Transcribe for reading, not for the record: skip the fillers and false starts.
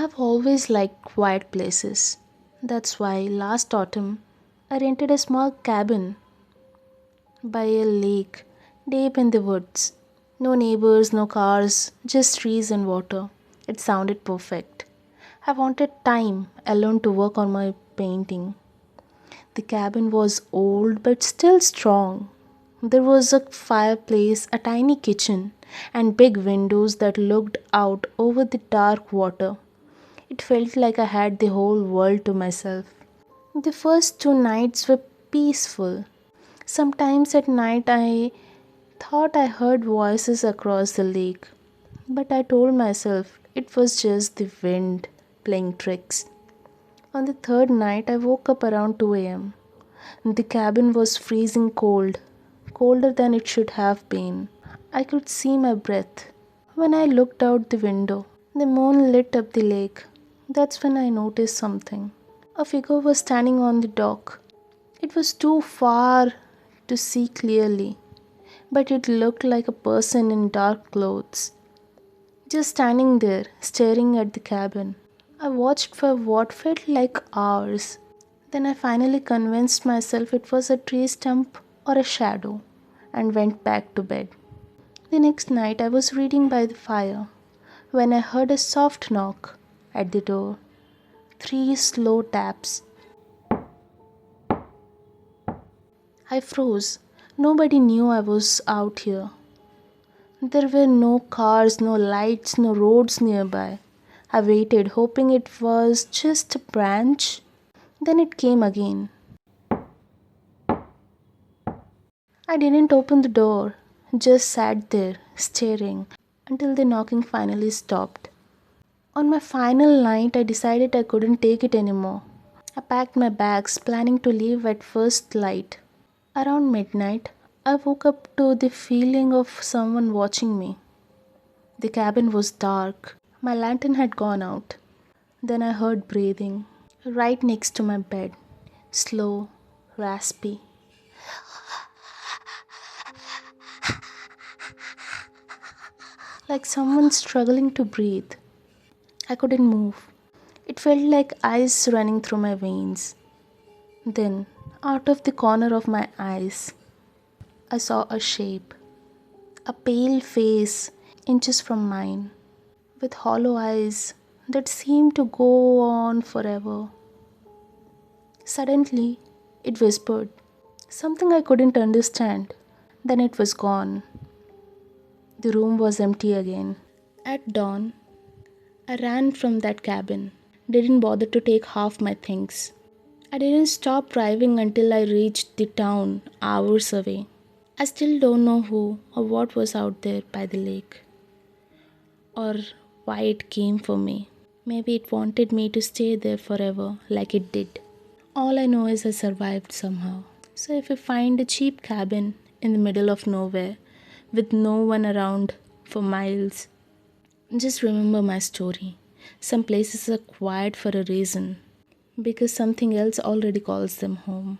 I've always liked quiet places. That's why last autumn I rented a small cabin by a lake deep in the woods. No neighbors, no cars, just trees and water. It sounded perfect. I wanted time alone to work on my painting. The cabin was old but still strong. There was a fireplace, a tiny kitchen, and big windows that looked out over the dark water. It felt like I had the whole world to myself. The first 2 nights were peaceful. Sometimes at night I thought I heard voices across the lake, but I told myself it was just the wind playing tricks. On the third night, I woke up around 2 am. The cabin was freezing cold, colder than it should have been. I could see my breath. When I looked out the window, the moon lit up the lake. That's when I noticed something. A figure was standing on the dock. It was too far to see clearly, but it looked like a person in dark clothes, just standing there, staring at the cabin. I watched for what felt like hours. Then I finally convinced myself it was a tree stump or a shadow and went back to bed. The next night I was reading by the fire when I heard a soft knock at the door. 3 slow taps. I froze. Nobody knew I was out here. There were no cars, no lights, no roads nearby. I waited, hoping it was just a branch. Then it came again. I didn't open the door, just sat there, staring, until the knocking finally stopped. On my final night, I decided I couldn't take it anymore. I packed my bags, planning to leave at first light. Around midnight, I woke up to the feeling of someone watching me. The cabin was dark. My lantern had gone out. Then I heard breathing right next to my bed. Slow, raspy. Like someone struggling to breathe. I couldn't move. It felt like ice running through my veins. Then, out of the corner of my eyes, I saw a shape. A pale face, inches from mine, with hollow eyes that seemed to go on forever. Suddenly, it whispered something I couldn't understand. Then it was gone. The room was empty again. At dawn, I ran from that cabin, didn't bother to take half my things. I didn't stop driving until I reached the town hours away. I still don't know who or what was out there by the lake, or why it came for me. Maybe it wanted me to stay there forever like it did. All I know is I survived somehow. So if you find a cheap cabin in the middle of nowhere with no one around for miles, just remember my story. Some places are quiet for a reason because something else already calls them home.